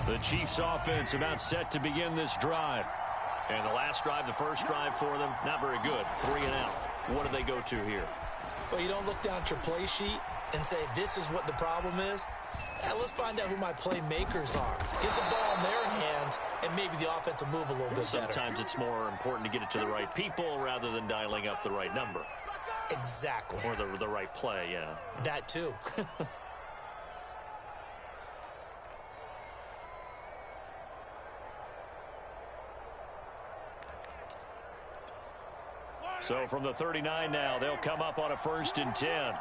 The Chiefs offense about set to begin this drive. And the last drive, the first drive for them, not very good. 3 and out. What do they go to here? Well, you don't look down at your play sheet and say, this is what the problem is. Let's find out who my playmakers are. Get the ball in their hands, and maybe the offense will move a little bit better. Sometimes it's more important to get it to the right people rather than dialing up the right number. Exactly. Or the right play, yeah. That too. So from the 39 now, they'll come up on a 1st and 10.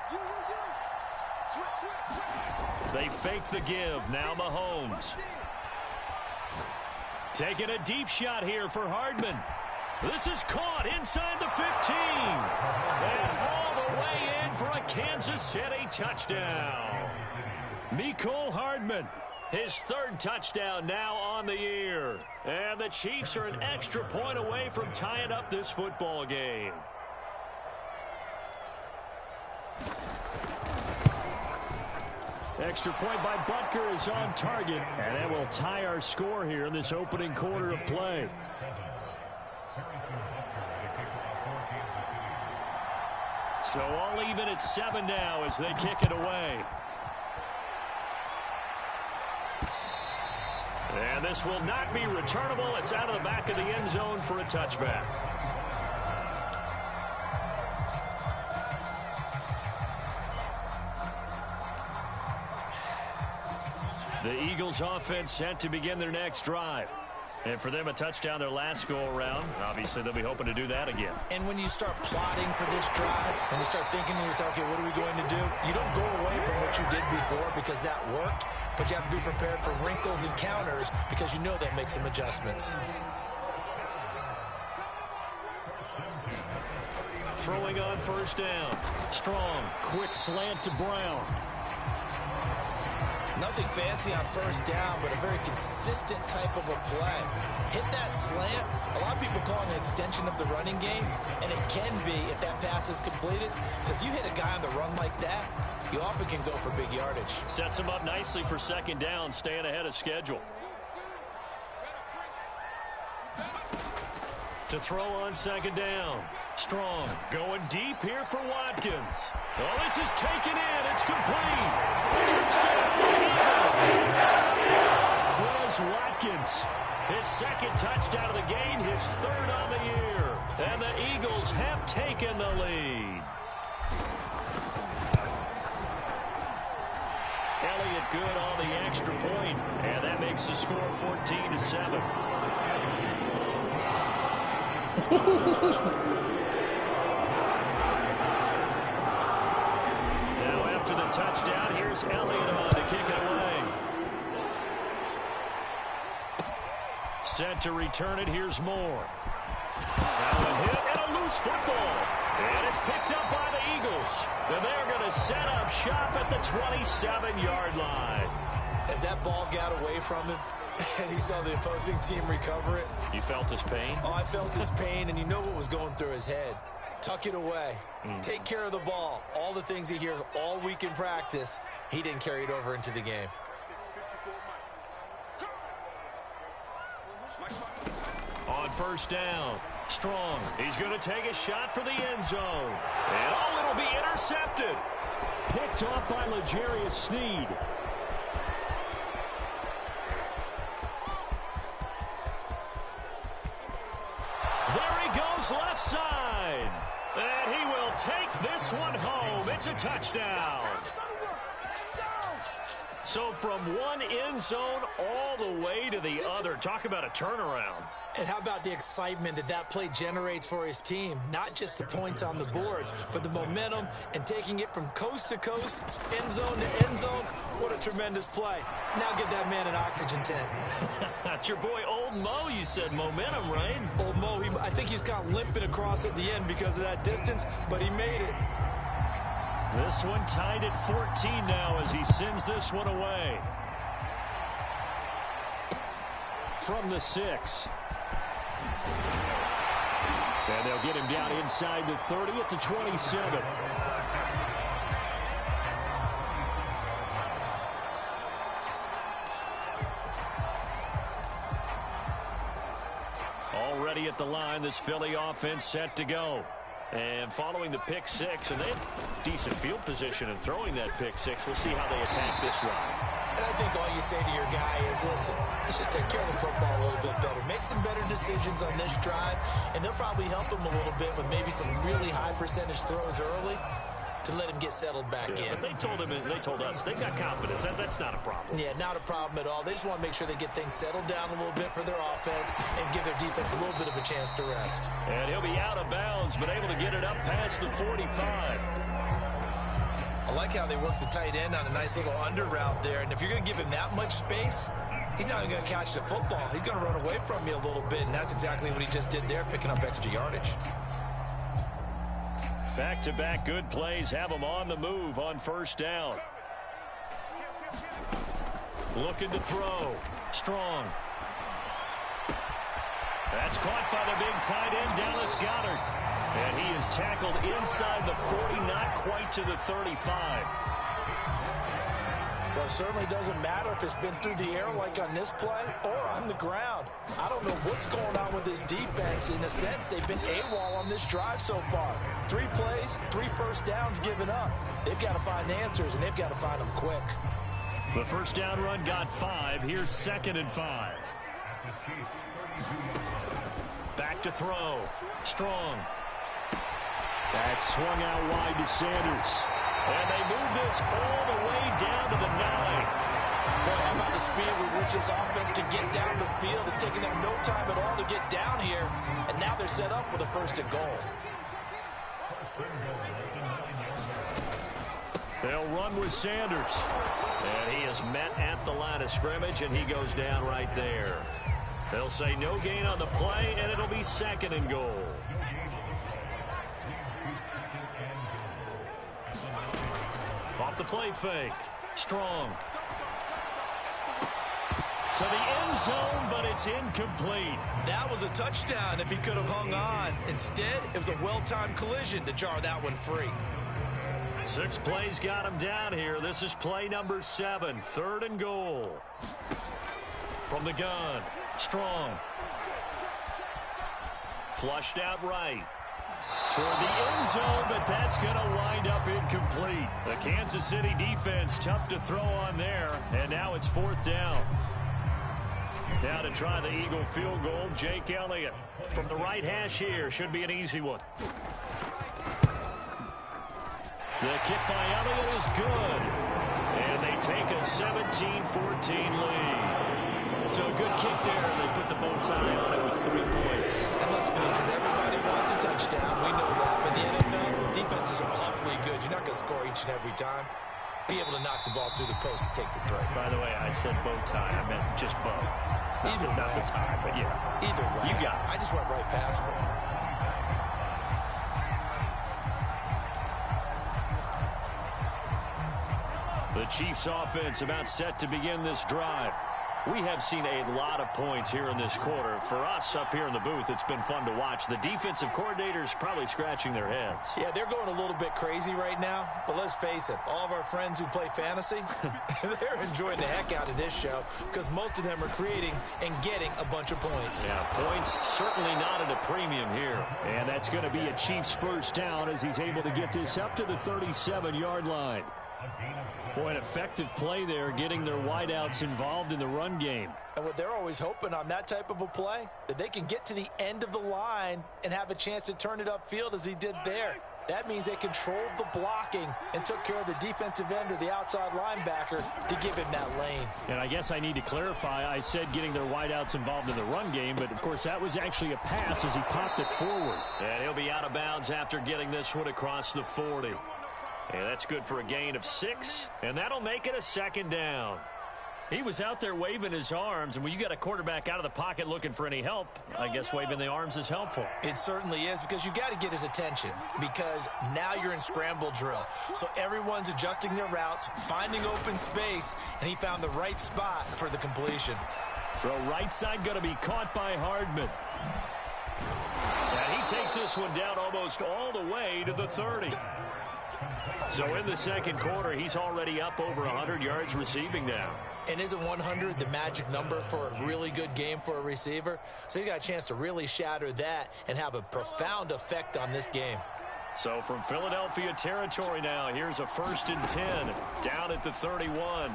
They fake the give. Now Mahomes. Taking a deep shot here for Hardman. This is caught inside the 15. And all the way in for a Kansas City touchdown. Mecole Hardman. His 3rd touchdown now on the year. And the Chiefs are an extra point away from tying up this football game. Extra point by Butker is on target. And that will tie our score here in this opening quarter of play. So all even at 7 now as they kick it away. And this will not be returnable. It's out of the back of the end zone for a touchback. The Eagles offense set to begin their next drive. And for them, a touchdown their last go-around. Obviously, they'll be hoping to do that again. And when you start plotting for this drive, when you start thinking to yourself, okay, what are we going to do? You don't go away from what you did before because that worked, but you have to be prepared for wrinkles and counters because you know they'll make some adjustments. Throwing on 1st down. Strong, quick slant to Brown. Nothing fancy on 1st down, but a very consistent type of a play. Hit that slant. A lot of people call it an extension of the running game, and it can be if that pass is completed, because you hit a guy on the run like that, you often can go for big yardage. Sets him up nicely for 2nd down, staying ahead of schedule. To throw on 2nd down. Strong going deep here for Watkins. Oh, this is taken in. It's complete. Touchdown, Eagles. Chris Watkins. His 2nd touchdown of the game, his 3rd on the year. And the Eagles have taken the lead. Elliott good on the extra point, and that makes the score 14-7. Now after the touchdown, here's Elliott on to kick it away. Set to return it, here's Moore. Now a hit and a loose football. And it's picked up by the Eagles. And they're going to set up shop at the 27-yard line. As that ball got away from him, and he saw the opposing team recover it. You felt his pain? Oh, I felt his pain, and you know what was going through his head. Tuck it away. Take care of the ball. All the things he hears all week in practice, he didn't carry it over into the game. On 1st down, Strong. He's going to take a shot for the end zone. And oh, it'll be intercepted. Picked off by L'Jarius Sneed. There he goes left side. And he will take this one home. It's a touchdown. So from one end zone all the way to the other. Talk about a turnaround. And how about the excitement that that play generates for his team? Not just the points on the board, but the momentum and taking it from coast to coast, end zone to end zone. What a tremendous play. Now give that man an oxygen tent. That's your boy Old Mo. You said momentum, right? Old Mo, I think he's kind of limping across at the end because of that distance, but he made it. This one tied at 14 now as he sends this one away. From the 6. And they'll get him down inside the 30 at the 27. ready at the line. This Philly offense set to go. And following the pick six, and they have decent field position in throwing that pick six. We'll see how they attack this drive. And I think all you say to your guy is, listen, let's just take care of the football a little bit better. Make some better decisions on this drive, and they'll probably help him a little bit with maybe some really high percentage throws early to let him get settled back in. But they told us they got confidence. That's not a problem. Yeah, not a problem at all. They just want to make sure they get things settled down a little bit for their offense and give their defense a little bit of a chance to rest. And he'll be out of bounds, but able to get it up past the 45. I like how they work the tight end on a nice little under route there. And if you're going to give him that much space, he's not going to catch the football. He's going to run away from you a little bit, and that's exactly what he just did there, picking up extra yardage. Back-to-back good plays have them on the move on first down. Looking to throw. Strong. That's caught by the big tight end, Dallas Goedert. And he is tackled inside the 40, not quite to the 35. Well, it certainly doesn't matter if it's been through the air like on this play or on the ground. I don't know what's going on with this defense. In a sense, they've been AWOL on this drive so far. 3 plays, 3 first downs given up. They've got to find answers, and they've got to find them quick. The first down run got 5. Here's 2nd and 5. Back to throw. Strong. That's swung out wide to Sanders. And they move this all the way down to the 9. Boy, how about the speed with which this offense can get down the field? It's taking them no time at all to get down here. And now they're set up with a 1st and goal. They'll run with Sanders. And he is met at the line of scrimmage, and he goes down right there. They'll say no gain on the play, and it'll be 2nd and goal. Off the play fake. Strong. To the end zone, but it's incomplete. That was a touchdown if he could have hung on. Instead, it was a well-timed collision to jar that one free. 6 plays got him down here. This is play number 7, 3rd and goal. From the gun. Strong. Flushed out right. Toward the end zone, but that's going to wind up incomplete. The Kansas City defense tough to throw on there, and now it's 4th down. Now to try the Eagle field goal, Jake Elliott. From the right hash here, should be an easy one. The kick by Elliott is good. And they take a 17-14 lead. So a good kick there. They put the bow tie on it with 3 points. And let's face it, everybody wants a touchdown. We know that. But the NFL, defenses are awfully good. You're not going to score each and every time. Be able to knock the ball through the post and take the throw. By the way, I said bow tie. I meant just bow. Either way. Not the tie, but yeah. Either way. You got it. I just went right past it. The Chiefs offense about set to begin this drive. We have seen a lot of points here in this quarter. For us up here in the booth, it's been fun to watch. The defensive coordinators probably scratching their heads. Yeah, they're going a little bit crazy right now. But let's face it, all of our friends who play fantasy, they're enjoying the heck out of this show because most of them are creating and getting a bunch of points. Yeah, points certainly not at a premium here. And that's going to be a Chiefs first down as he's able to get this up to the 37-yard line. Boy, an effective play there, getting their wideouts involved in the run game. And what they're always hoping on that type of a play, that they can get to the end of the line and have a chance to turn it upfield as he did there. That means they controlled the blocking and took care of the defensive end or the outside linebacker to give him that lane. And I guess I need to clarify, I said getting their wideouts involved in the run game, but of course that was actually a pass as he popped it forward. And he'll be out of bounds after getting this one across the 40. And that's good for a gain of 6, and that'll make it a 2nd down. He was out there waving his arms, and when you got a quarterback out of the pocket looking for any help, I guess waving the arms is helpful. It certainly is, because you got to get his attention, because now you're in scramble drill. So everyone's adjusting their routes, finding open space, and he found the right spot for the completion. Throw right side going to be caught by Hardman. And he takes this one down almost all the way to the 30. So in the second quarter, he's already up over 100 yards receiving now. And isn't 100 the magic number for a really good game for a receiver? So he got a chance to really shatter that and have a profound effect on this game. So from Philadelphia territory now, here's a 1st and 10 down at the 31.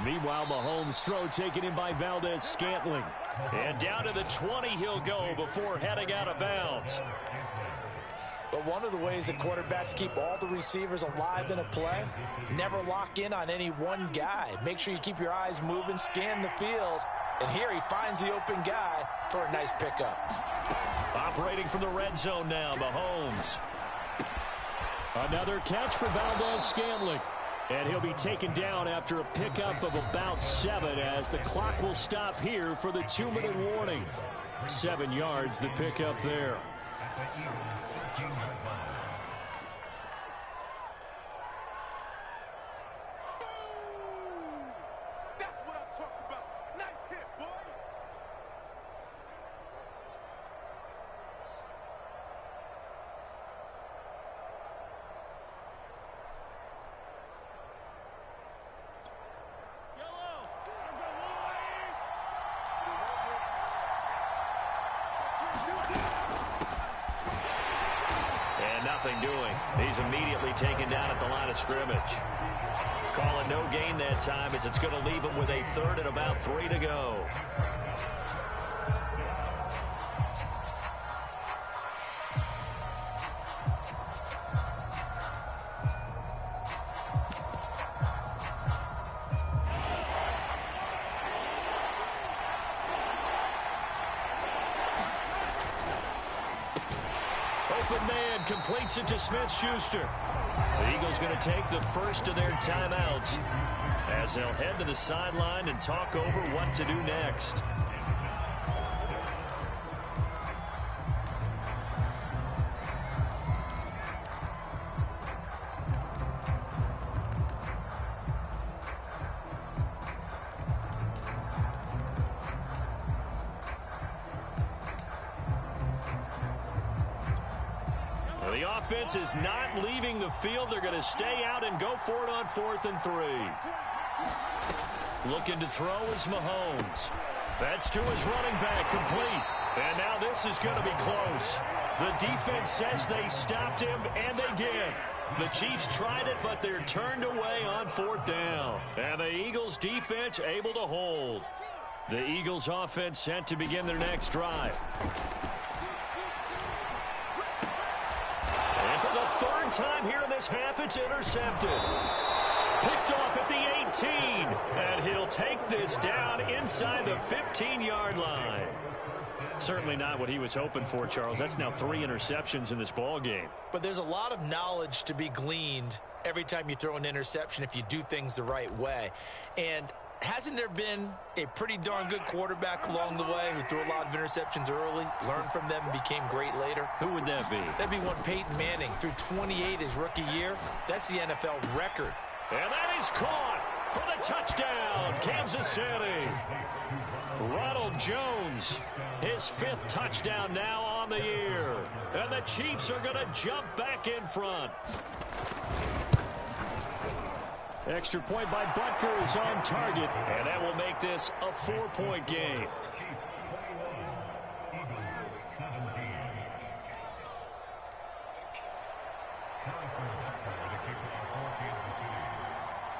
Meanwhile, Mahomes' throw taken in by Valdez-Scantling. And down to the 20 he'll go before heading out of bounds. But one of the ways that quarterbacks keep all the receivers alive in a play, never lock in on any one guy. Make sure you keep your eyes moving, scan the field. And here he finds the open guy for a nice pickup. Operating from the red zone now, Mahomes. Another catch for Valdez-Scantling. And he'll be taken down after a pickup of about 7 as the clock will stop here for the 2-minute warning. 7 yards, the pickup there. Doing. He's immediately taken down at the line of scrimmage. Calling no gain that time as it's going to leave him with a 3rd and about 3 to go. Open man completes it to Smith-Schuster. The Eagles going to take the first of their timeouts as they'll head to the sideline and talk over what to do next. The offense is not leaving the field. They're going to stay out and go for it on 4th and 3. Looking to throw is Mahomes. That's to his running back, complete. And now this is going to be close. The defense says they stopped him, and they did. The Chiefs tried it, but they're turned away on 4th down. And the Eagles defense able to hold. The Eagles offense set to begin their next drive. Third time here in this half, it's intercepted. Picked off at the 18, and he'll take this down inside the 15-yard line. Certainly not what he was hoping for, Charles. That's now 3 interceptions in this ball game. But there's a lot of knowledge to be gleaned every time you throw an interception if you do things the right way. And hasn't there been a pretty darn good quarterback along the way who threw a lot of interceptions early, learned from them, and became great later? Who would that be? That'd be one Peyton Manning. Threw 28 his rookie year. That's the NFL record. And that is caught for the touchdown, Kansas City. Ronald Jones, his 5th touchdown now on the year. And the Chiefs are going to jump back in front. Extra point by Butker is on target, and that will make this a 4-point game.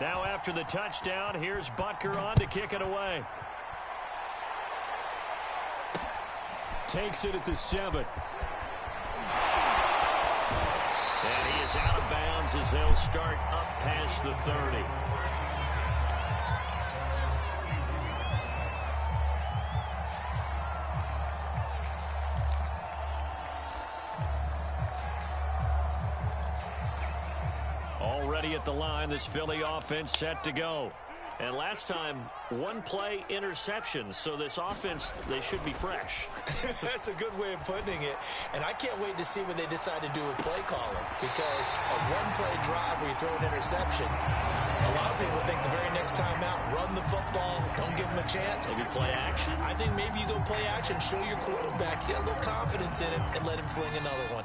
Now after the touchdown, here's Butker on to kick it away. Takes it at the 7. And he is out of bounds as they'll start up past the 30. Already at the line, this Philly offense set to go. And last time, 1-play interception, so this offense, they should be fresh. That's a good way of putting it. And I can't wait to see what they decide to do with play calling, because a 1-play drive where you throw an interception, a lot of people think the very next time out, run the football, don't give them a chance. Maybe play action? I think maybe you go play action, show your quarterback, get a little confidence in him, and let him fling another one.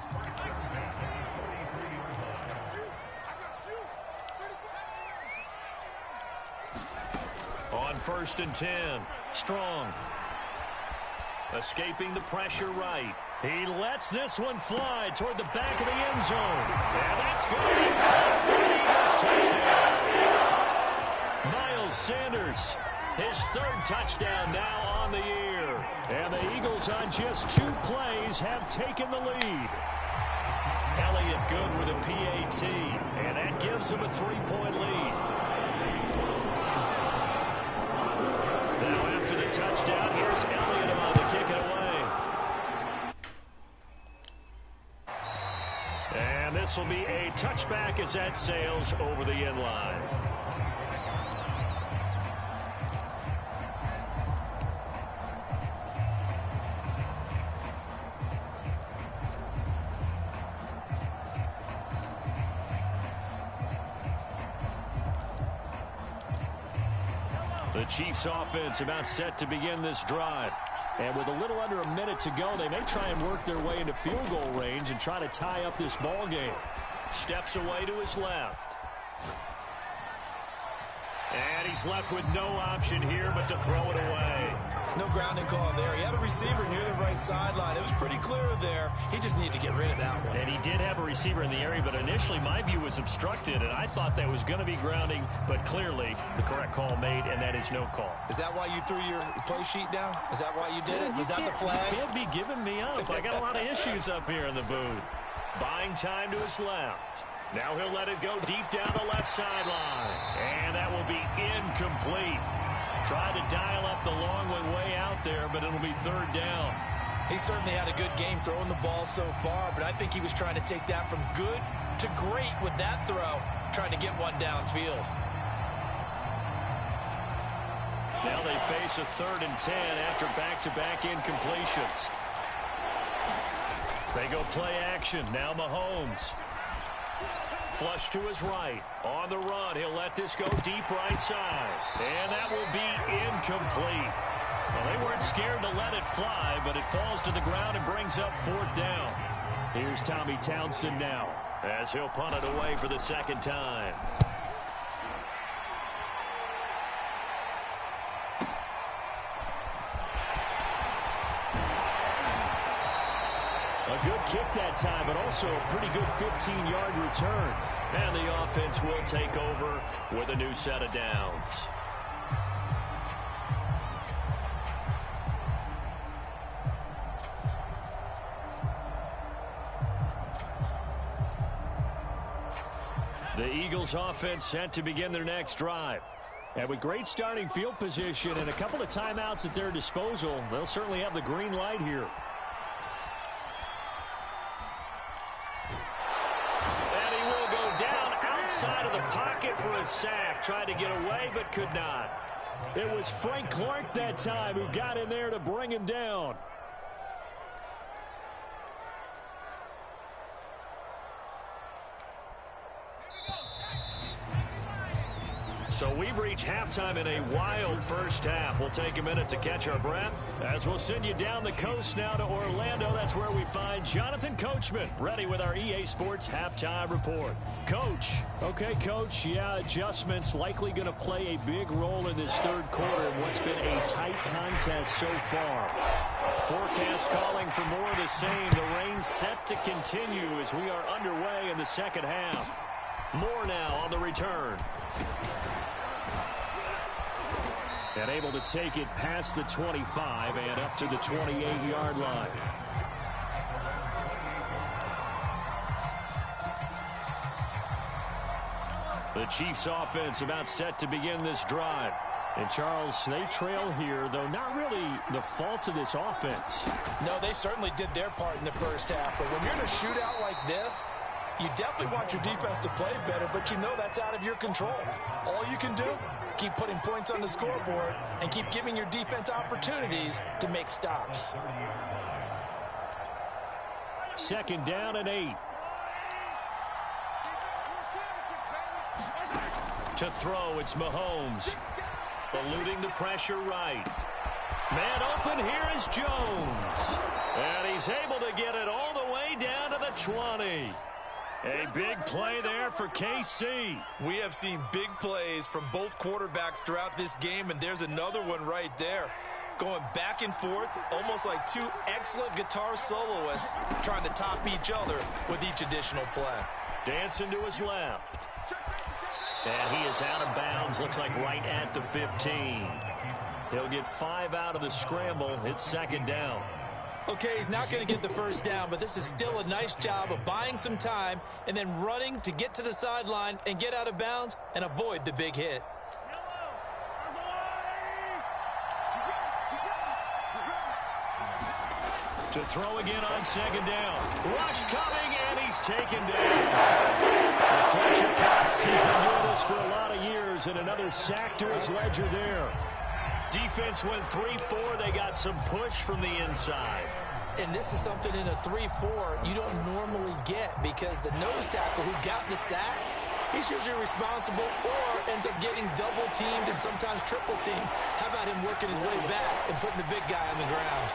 1st and 10. Strong. Escaping the pressure right. He lets this one fly toward the back of the end zone. And that's good. Caught for the Eagles touchdown. Miles Sanders, his 3rd touchdown now on the year. And the Eagles on just 2 plays have taken the lead. Elliott good with a PAT, and that gives him a 3-point lead. Now after the touchdown, here's Elliott on to kick it away. And this will be a touchback as that sails over the end line. The Chiefs offense about set to begin this drive. And with a little under a minute to go, they may try and work their way into field goal range and try to tie up this ball game. Steps away to his left. And he's left with no option here but to throw it away. No grounding call there. He had a receiver near the right sideline. It was pretty clear there. He just needed to get rid of that one. And he did have a receiver in the area, but initially my view was obstructed, and I thought that was going to be grounding, but clearly the correct call made, and that is no call. Is that why you threw your play sheet down? Is that why you did it? Was that the flag? You can't be giving me up. I got a lot of issues up here in the booth. Buying time to his left. Now he'll let it go deep down the left sideline. And that will be incomplete. Tried to dial up the long one way out there, but it'll be 3rd down. He certainly had a good game throwing the ball so far, but I think he was trying to take that from good to great with that throw, trying to get one downfield. Now they face a 3rd and 10 after back-to-back incompletions. They go play action. Now Mahomes. Flush to his right. On the run, he'll let this go deep right side. And that will be incomplete. Well, they weren't scared to let it fly, but it falls to the ground and brings up 4th down. Here's Tommy Townsend now, as he'll punt it away for the 2nd time. A good kick that time, but also a pretty good 15-yard return. And the offense will take over with a new set of downs. The Eagles offense set to begin their next drive. And with great starting field position and a couple of timeouts at their disposal, they'll certainly have the green light here. Side of the pocket for a sack. Tried to get away, but could not. It was Frank Clark that time who got in there to bring him down. So we've reached halftime in a wild first half. We'll take a minute to catch our breath as we'll send you down the coast now to Orlando. That's where we find Jonathan Coachman ready with our EA Sports halftime report. Coach. Okay, Coach. Yeah, adjustments likely going to play a big role in this 3rd quarter in what's been a tight contest so far. Forecast calling for more of the same. The rain set to continue as we are underway in the 2nd half. More now on the return. And able to take it past the 25 and up to the 28-yard line. The Chiefs offense about set to begin this drive. And Charles, they trail here, though not really the fault of this offense. No, they certainly did their part in the first half. But when you're in a shootout like this, you definitely want your defense to play better, but you know that's out of your control. All you can do, keep putting points on the scoreboard and keep giving your defense opportunities to make stops. 2nd down and 8. To throw, it's Mahomes. Eluding the pressure right. Man open, here is Jones. And he's able to get it all the way down to the 20. A big play there for KC. We have seen big plays from both quarterbacks throughout this game, and there's another one right there. Going back and forth, almost like two excellent guitar soloists trying to top each other with each additional play. Dancing to his left. And he is out of bounds, looks like right at the 15. He'll get 5 out of the scramble. It's second down. Okay, he's not going to get the first down, but this is still a nice job of buying some time and then running to get to the sideline and get out of bounds and avoid the big hit. To throw again on second down. Rush coming, and he's taken down. Fletcher Cox, he's been doing this for a lot of years, and another sack to his ledger there. Defense went 3-4. They got some push from the inside. And this is something in a 3-4 you don't normally get because the nose tackle who got the sack, he's usually responsible or ends up getting double-teamed and sometimes triple-teamed. How about him working his way back and putting the big guy on the ground?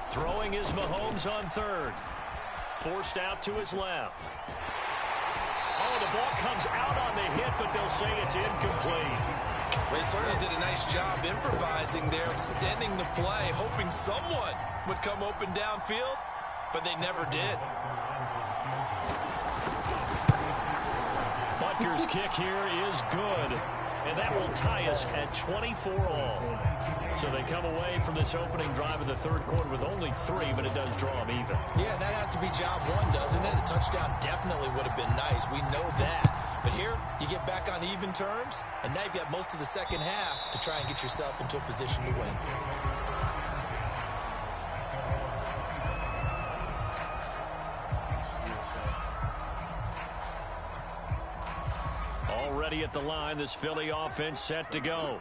Throwing is Mahomes on third. Forced out to his left. Oh, the ball comes out on the hit, but they'll say it's incomplete. They certainly did a nice job improvising there, extending the play, hoping someone would come open downfield, but they never did. Butker's kick here is good, and that will tie us at 24-all. So they come away from this opening drive in the third quarter with only 3, but it does draw them even. Yeah, that has to be job one, doesn't it? A touchdown definitely would have been nice. We know that. But here, you get back on even terms, and now you've got most of the second half to try and get yourself into a position to win. Already at the line, this Philly offense set to go.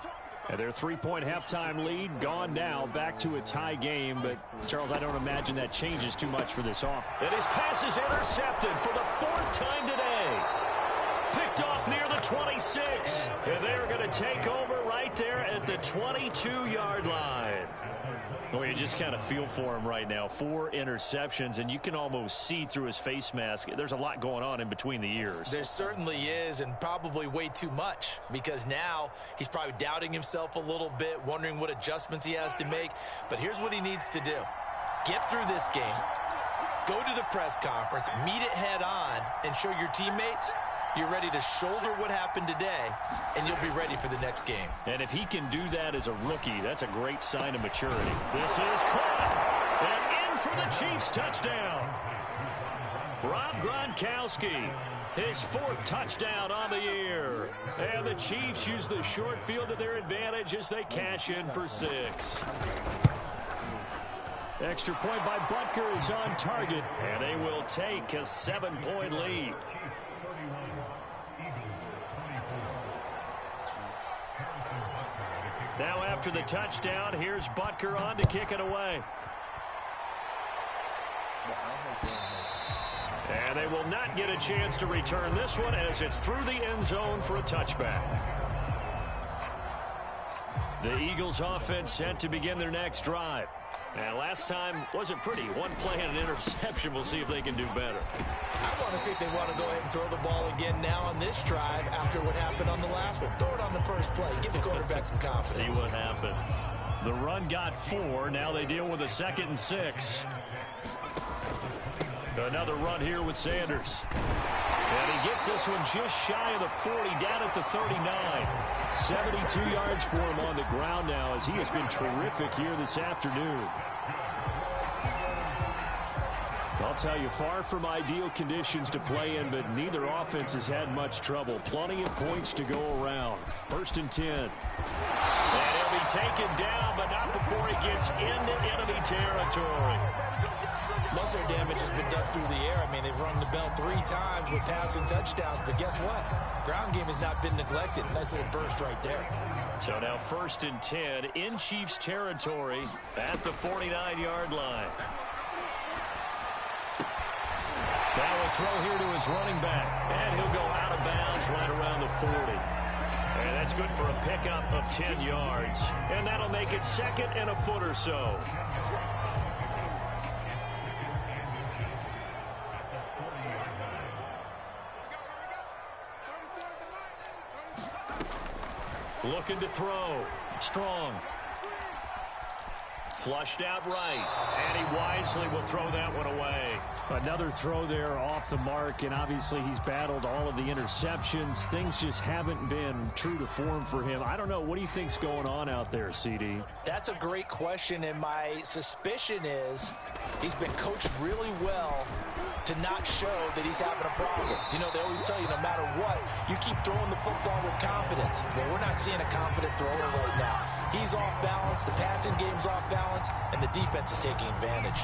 And their 3-point halftime lead gone now, back to a tie game. But, Charles, I don't imagine that changes too much for this offense. And his pass is intercepted for the 4th time today. Picked off near the 26. And they're going to take over right there at the 22-yard line. Well, you just kind of feel for him right now. 4 interceptions, and you can almost see through his face mask. There's a lot going on in between the ears. There certainly is, and probably way too much, because now he's probably doubting himself a little bit, wondering what adjustments he has to make. But here's what he needs to do. Get through this game, go to the press conference, meet it head on, and show your teammates you're ready to shoulder what happened today, and you'll be ready for the next game. And if he can do that as a rookie, that's a great sign of maturity. This is caught. And in for the Chiefs touchdown. Rob Gronkowski, his 4th touchdown on the year. And the Chiefs use the short field to their advantage as they cash in for 6. Extra point by Butker is on target, and they will take a 7-point lead. Now after the touchdown, here's Butker on to kick it away. And they will not get a chance to return this one as it's through the end zone for a touchback. The Eagles offense set to begin their next drive. And last time wasn't pretty. 1 play and an interception. We'll see if they can do better. I want to see if they want to go ahead and throw the ball again now on this drive after what happened on the last one. Throw it on the first play. Give the quarterback some confidence. See what happens. The run got 4. Now they deal with a 2nd and 6. Another run here with Sanders. And he gets this one just shy of the 40, down at the 39. 72 yards for him on the ground now as he has been terrific here this afternoon. I'll tell you, far from ideal conditions to play in, but neither offense has had much trouble. Plenty of points to go around. 1st and 10. And he'll be taken down, but not before he gets into enemy territory. Most of their damage has been done through the air. I mean, they've rung the bell 3 times with passing touchdowns, but guess what? Ground game has not been neglected. Nice little burst right there. So now 1st and 10 in Chiefs territory at the 49-yard line. Now a throw here to his running back, and he'll go out of bounds right around the 40. And that's good for a pickup of 10 yards. And that'll make it 2nd and a foot or so. Looking to throw. Strong. Flushed out right. And he wisely will throw that one away. Another throw there off the mark, and obviously he's battled all of the interceptions. Things just haven't been true to form for him. I don't know. What do you think's going on out there, CD? That's a great question, and my suspicion is he's been coached really well to not show that he's having a problem. You know, they always tell you no matter what, you keep throwing the football with confidence. Well, we're not seeing a confident thrower right now. He's off balance, the passing game's off balance, and the defense is taking advantage.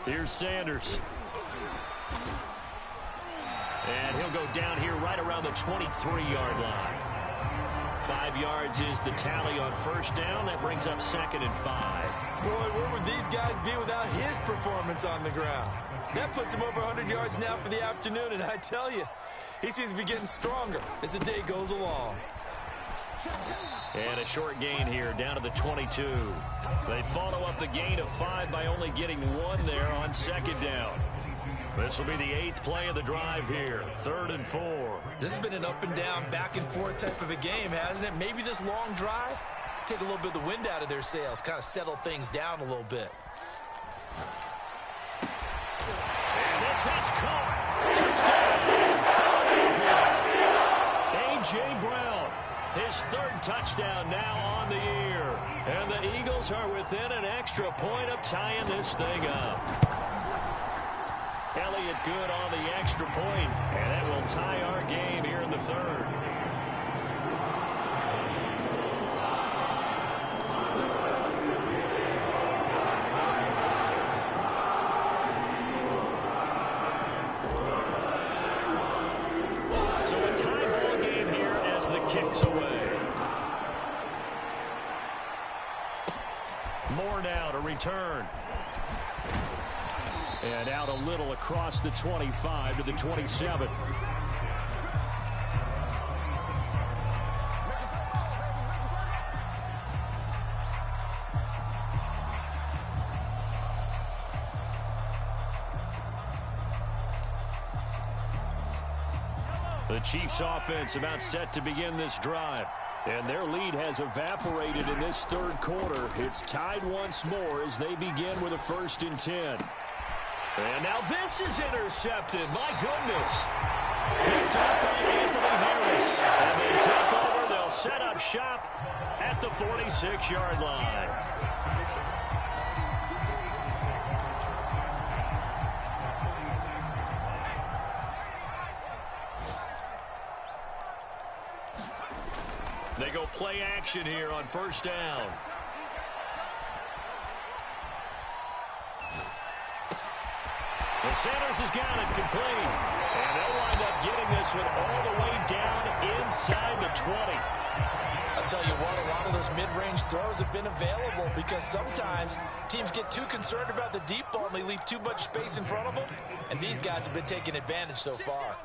Here's Sanders. And he'll go down here right around the 23-yard line. 5 yards is the tally on first down. That brings up 2nd and 5. Boy, where would these guys be without his performance on the ground? That puts him over 100 yards now for the afternoon, and I tell you, he seems to be getting stronger as the day goes along. And a short gain here down to the 22. They follow up the gain of 5 by only getting 1 there on 2nd down. This will be the 8th play of the drive here. 3rd and 4. This has been an up and down, back and forth type of a game, hasn't it? Maybe this long drive take a little bit of the wind out of their sails, kind of settle things down a little bit. And this is caught. Touchdown. A.J. Brown. His 3rd touchdown now on the year. And the Eagles are within an extra point of tying this thing up. Elliott good on the extra point, and that will tie our game here in the 3rd. So a tie ball game here as the kick's away. Moore now to return. And out a little across the 25 to the 27. The Chiefs offense about set to begin this drive. And their lead has evaporated in this 3rd quarter. It's tied once more as they begin with a 1st and 10. And now this is intercepted. My goodness. Picked up by Anthony Harris. And they take over. They'll set up shop at the 46-yard line. They go play action here on 1st down. And Sanders has got it complete. And they'll wind up getting this one all the way down inside the 20. I'll tell you what, a lot of those mid-range throws have been available because sometimes teams get too concerned about the deep ball and they leave too much space in front of them. And these guys have been taking advantage so far.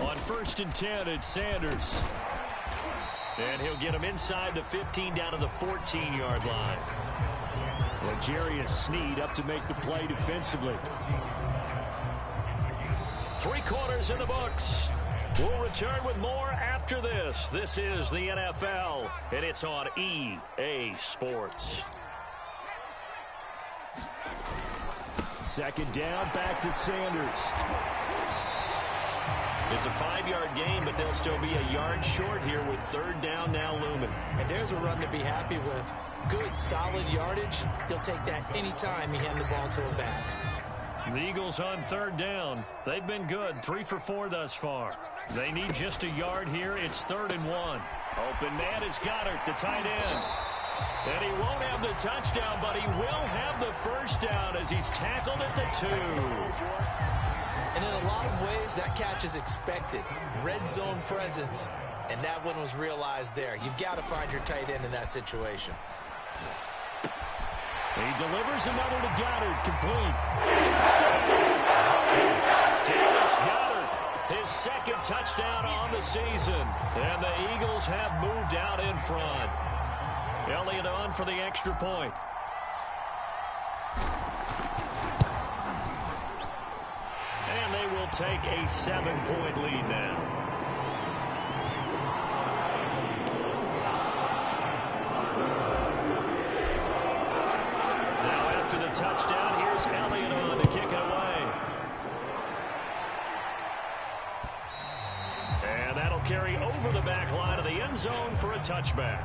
On 1st and 10, it's Sanders. And he'll get him inside the 15 down to the 14-yard line. L'Jarius Sneed up to make the play defensively. 3 quarters in the books. We'll return with more after this. This is the NFL, and it's on EA Sports. 2nd down, back to Sanders. It's a 5-yard gain, but they'll still be a yard short here with 3rd down now looming. And there's a run to be happy with. Good, solid yardage. He'll take that anytime you hand the ball to him back. The Eagles on 3rd down. They've been good, 3 for 4 thus far. They need just a yard here. It's 3rd and 1. Open man is Goddard, the tight end. And he won't have the touchdown, but he will have the 1st down as he's tackled at the 2. And in a lot of ways, that catch is expected. Red zone presence, and that one was realized there. You've got to find your tight end in that situation. He delivers another to Goddard, complete. Touchdown! Dallas Goedert, his second touchdown on the season. And the Eagles have moved out in front. Elliott on for the extra point. And they will take a 7-point lead now. After the touchdown, here's Elliott on to kick it away. And that'll carry over the back line of the end zone for a touchback.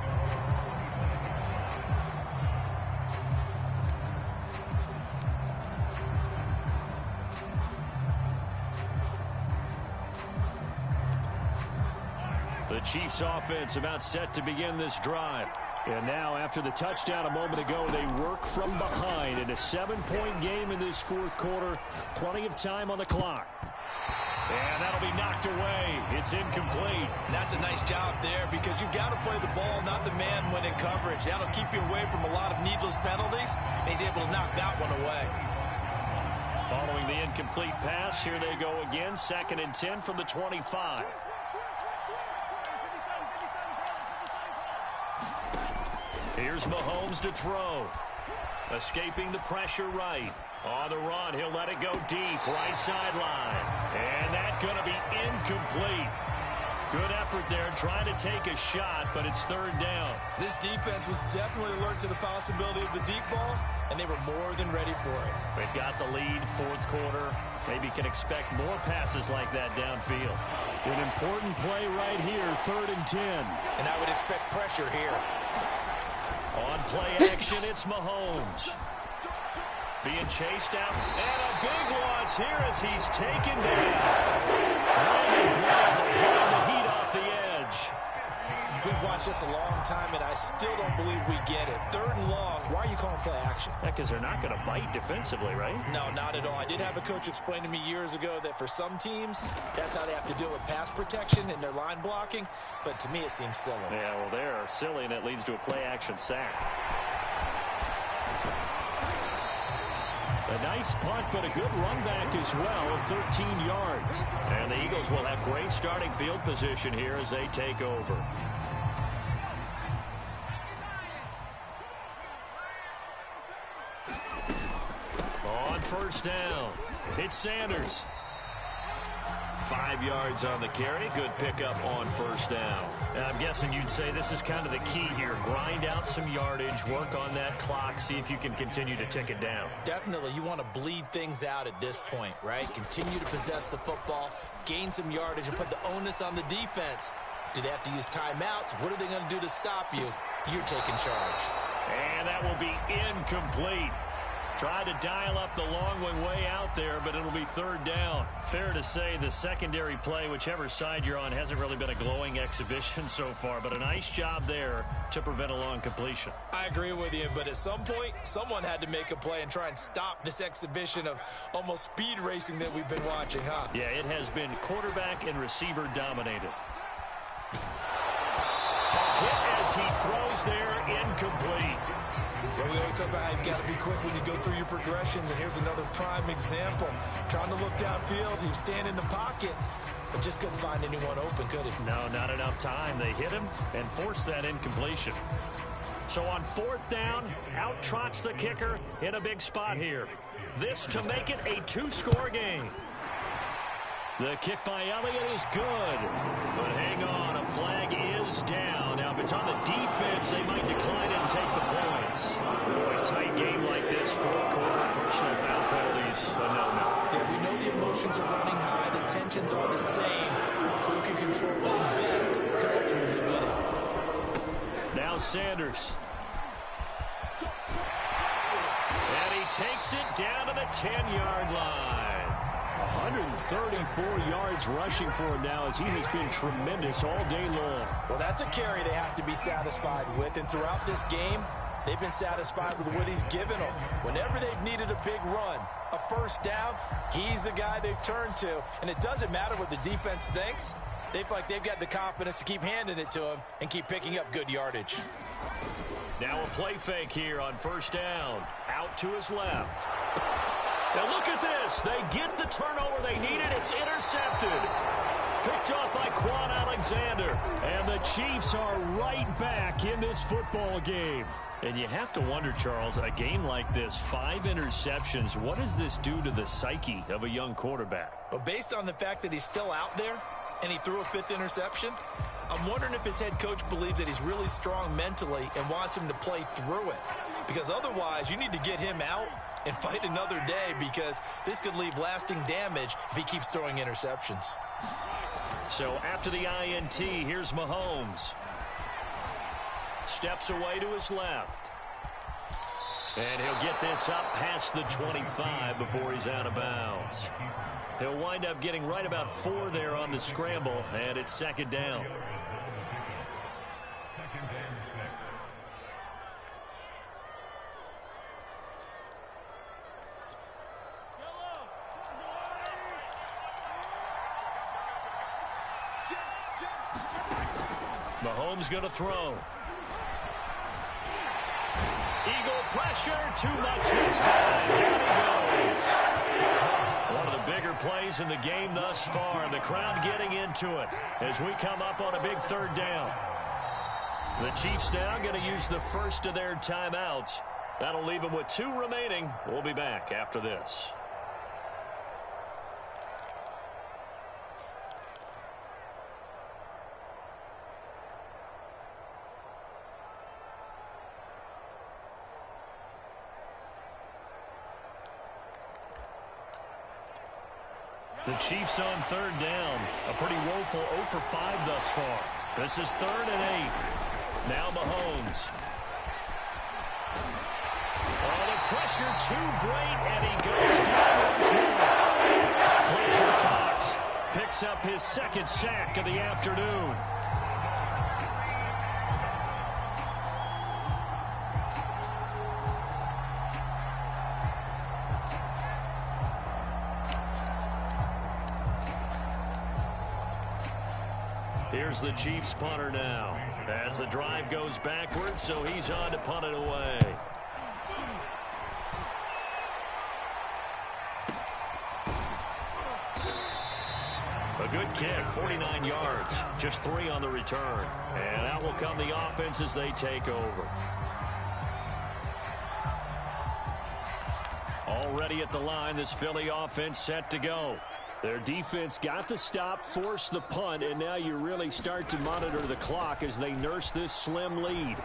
The Chiefs offense about set to begin this drive. And now, after the touchdown a moment ago, they work from behind in a 7-point game in this fourth quarter. Plenty of time on the clock. And that'll be knocked away. It's incomplete. And that's a nice job there because you've got to play the ball, not the man when in coverage. That'll keep you away from a lot of needless penalties, and he's able to knock that one away. Following the incomplete pass, here they go again. 2nd and 10 from the 25. Here's Mahomes to throw. Escaping the pressure right. On the run, he'll let it go deep. Right sideline. And that's going to be incomplete. Good effort there trying to take a shot, but it's 3rd down. This defense was definitely alert to the possibility of the deep ball, and they were more than ready for it. They've got the lead, 4th quarter. Maybe can expect more passes like that downfield. An important play right here, 3rd and 10. And I would expect pressure here. On play action, it's Mahomes. Being chased out, and a big loss here as he's taken down. Getting the heat off the edge. We've watched this a long time, and I still don't believe we get it. 3rd and long, why are you calling play action? Because they're not going to bite defensively, right? No, not at all. I did have a coach explain to me years ago that for some teams, that's how they have to deal with pass protection and their line blocking. But to me, it seems silly. Yeah, well, they're silly, and it leads to a play-action sack. A nice punt, but a good run back as well of 13 yards. And the Eagles will have great starting field position here as they take over. On 1st down, it's Sanders. 5 yards on the carry. Good pickup on 1st down. And I'm guessing you'd say this is kind of the key here. Grind out some yardage, work on that clock, see if you can continue to tick it down. Definitely. You want to bleed things out at this point, right? Continue to possess the football, gain some yardage, and put the onus on the defense. Do they have to use timeouts? What are they going to do to stop you? You're taking charge. And that will be incomplete. Tried to dial up the long one way out there, but it'll be 3rd down. Fair to say the secondary play, whichever side you're on, hasn't really been a glowing exhibition so far, but a nice job there to prevent a long completion. I agree with you, but at some point, someone had to make a play and try and stop this exhibition of almost speed racing that we've been watching, huh? Yeah, it has been quarterback and receiver dominated. Hit as he throws there, incomplete. Yeah, we always talk about how you've got to be quick when you go through your progressions, and here's another prime example. Trying to look downfield, he was standing in the pocket, but just couldn't find anyone open, could he? No, not enough time. They hit him and forced that incompletion. So on 4th down, out trots the kicker in a big spot here. This to make it a 2-score game. The kick by Elliott is good. But hang on, a flag is down. Now, if it's on the defense, they might decline it and take the points. A tight game like this, 4th quarter, personal foul penalties, a no-no. Yeah, we know the emotions are running high. The tensions are the same. Who can control them best can ultimately win it. Now Sanders. And he takes it down to the 10-yard line. 134 yards rushing for him now as he has been tremendous all day long. Well, that's a carry they have to be satisfied with, and throughout this game, they've been satisfied with what he's given them. Whenever they've needed a big run, a 1st down, he's the guy they've turned to, and it doesn't matter what the defense thinks. They feel like they've got the confidence to keep handing it to him and keep picking up good yardage. Now a play fake here on first down. Out to his left. Now look at this. They get the turnover they needed. It's intercepted. Picked off by Quan Alexander. And the Chiefs are right back in this football game. And you have to wonder, Charles, a game like this, 5 interceptions, what does this do to the psyche of a young quarterback? Well, based on the fact that he's still out there and he threw a 5th interception, I'm wondering if his head coach believes that he's really strong mentally and wants him to play through it. Because otherwise, you need to get him out and fight another day, because this could leave lasting damage if he keeps throwing interceptions. So after the INT, here's Mahomes. Steps away to his left. And he'll get this up past the 25 before he's out of bounds. He'll wind up getting right about 4 there on the scramble, and it's second down. Mahomes going to throw. Eagle pressure, too much this time. Down he goes. One of the bigger plays in the game thus far. The crowd getting into it as we come up on a big third down. The Chiefs now going to use the first of their timeouts. That'll leave them with 2 remaining. We'll be back after this. The Chiefs on third down. A pretty woeful 0 for 5 thus far. This is 3rd and 8. Now Mahomes. Oh, the pressure too great, and he goes down once more. Fletcher Cox picks up his 2nd sack of the afternoon. Here's the Chiefs punter now as the drive goes backwards, so he's on to punt it away. A good kick, 49 yards, just 3 on the return. And out will come the offense as they take over. Already at the line, this Philly offense set to go. Their defense got the stop, forced the punt, and now you really start to monitor the clock as they nurse this slim lead.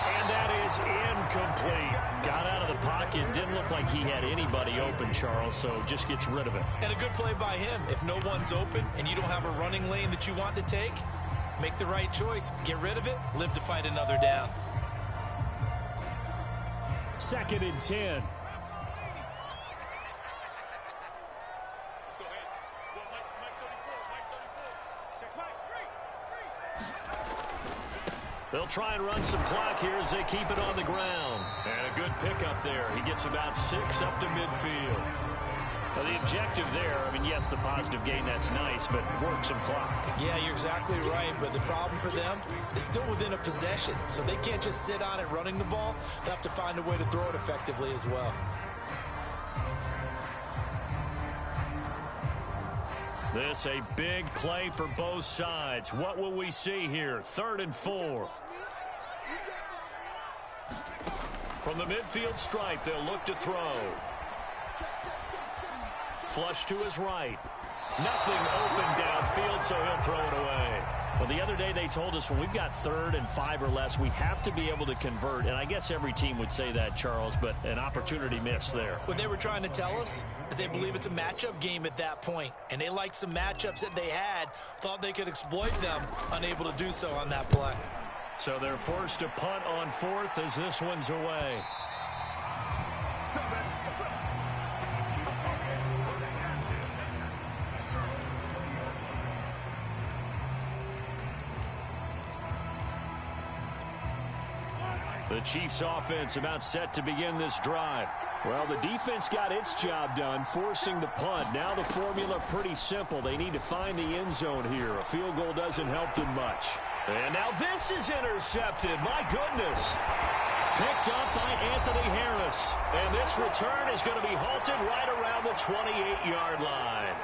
And that is incomplete. Got out of the pocket. Didn't look like he had anybody open, Charles, so just gets rid of it. And a good play by him. If no one's open and you don't have a running lane that you want to take, make the right choice. Get rid of it. Live to fight another down. 2nd and 10. They'll try and run some clock here as they keep it on the ground. And a good pickup there. He gets about 6 up to midfield. Now the objective there, I mean, yes, the positive gain, that's nice, but work some clock. Yeah, you're exactly right, but the problem for them is still within a possession. So they can't just sit on it running the ball. They have to find a way to throw it effectively as well. This a big play for both sides. What will we see here? 3rd and 4. From the midfield stripe, they'll look to throw. Flush to his right. Nothing open downfield, so he'll throw it away. Well, the other day they told us when we've got 3rd and 5 or less, we have to be able to convert. And I guess every team would say that, Charles, but an opportunity missed there. What they were trying to tell us is they believe it's a matchup game at that point. And they liked some matchups that they had, thought they could exploit them, unable to do so on that play. So they're forced to punt on 4th as this one's away. The Chiefs offense about set to begin this drive. Well, the defense got its job done, forcing the punt. Now the formula pretty simple. They need to find the end zone here. A field goal doesn't help them much. And now this is intercepted. My goodness. Picked up by Anthony Harris. And this return is going to be halted right around the 28-yard line.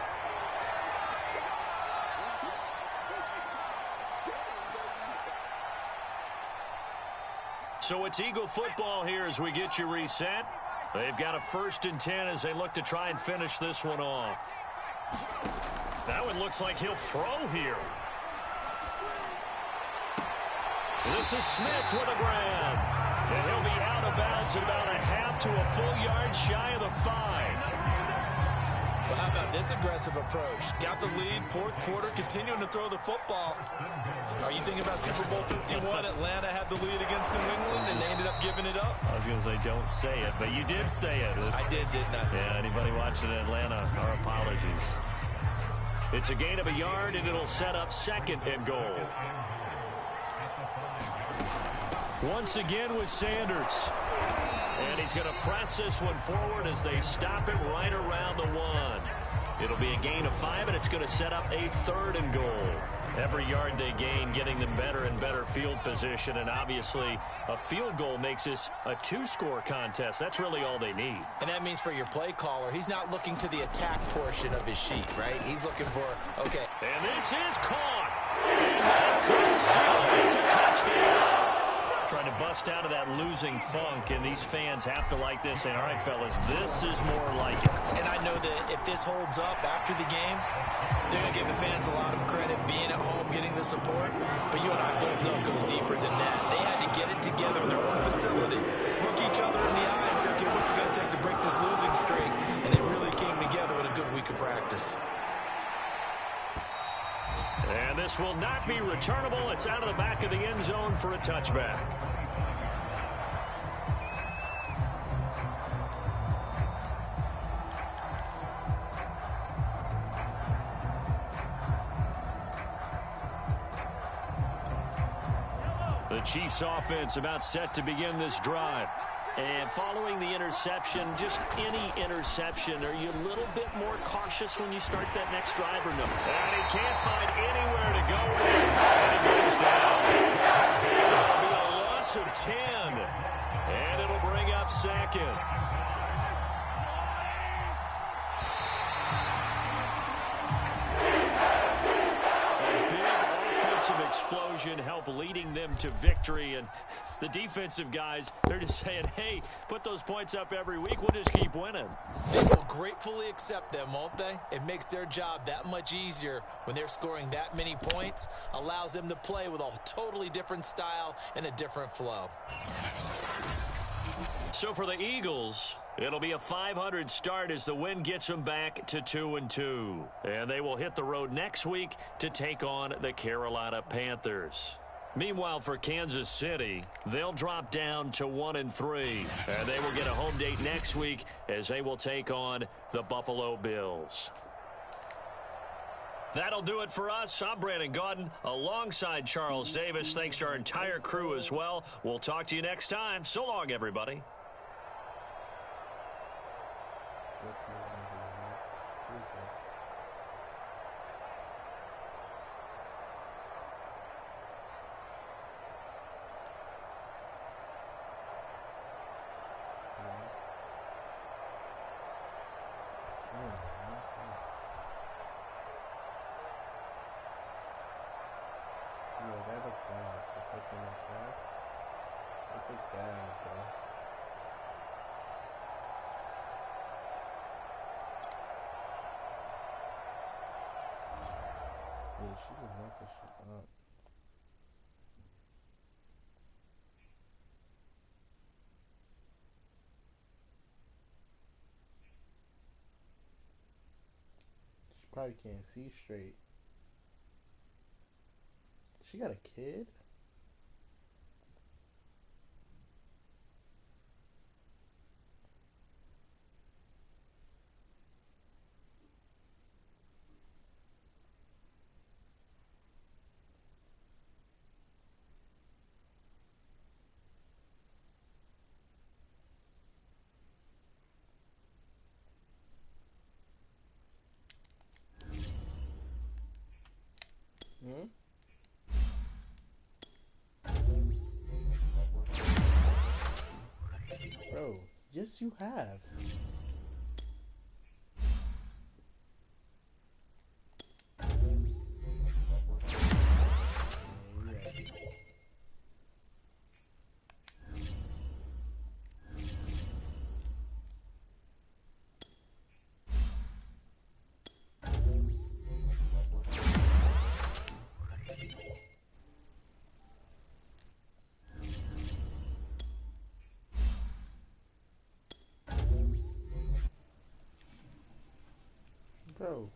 So it's Eagle football here as we get you reset. They've got a 1st and 10 as they look to try and finish this one off. That one looks like he'll throw here. This is Smith with a grab. And he'll be out of bounds at about a half to a full yard shy of the 5. Well, how about this aggressive approach? Got the lead, 4th quarter, continuing to throw the football. Are you thinking about Super Bowl 51? Atlanta had the lead against New England, and they ended up giving it up. I was going to say, don't say it, but you did say it. I did, didn't I? Yeah, anybody watching Atlanta, our apologies. It's a gain of a yard, and it'll set up 2nd and goal. Once again with Sanders. And he's going to press this one forward as they stop it right around the 1. It'll be a gain of 5, and it's going to set up a 3rd and goal. Every yard they gain, getting them better and better field position, and obviously a field goal makes this a 2-score contest. That's really all they need. And that means for your play caller, he's not looking to the attack portion of his sheet, right? He's looking for, okay. And this is caught. And that could seal it. It's a touchdown. Trying to bust out of that losing funk, and these fans have to like this. Saying, all right, fellas, this is more like it. And I know that if this holds up after the game, they're going to give the fans a lot of credit being at home, getting the support. But you and I both know it goes deeper than that. They had to get it together in their own facility, look each other in the eye and say, okay, what's it going to take to break this losing streak? And they really came together with a good week of practice. And this will not be returnable. It's out of the back of the end zone for a touchback. The Chiefs offense about set to begin this drive. And following the interception, just any interception, are you a little bit more cautious when you start that next drive or no? And he can't find anywhere to go with it. And he goes down. It'll be a loss of 10. And it'll bring up 2nd. Explosion help leading them to victory, and the defensive guys, they're just saying, hey, put those points up every week, we'll just keep winning. They will gratefully accept them, won't they? It makes their job that much easier when they're scoring that many points, allows them to play with a totally different style and a different flow. So for the Eagles, it'll be a 500 start as the win gets them back to 2-2. And they will hit the road next week to take on the Carolina Panthers. Meanwhile, for Kansas City, they'll drop down to 1-3. And they will get a home date next week as they will take on the Buffalo Bills. That'll do it for us. I'm Brandon Gaudin alongside Charles Davis. Thanks to our entire crew as well. We'll talk to you next time. So long, everybody. Yeah, she just messed this shit up. She probably can't see straight. She got a kid? Hmm? Bro, yes you have. Yeah, you're right. Bro,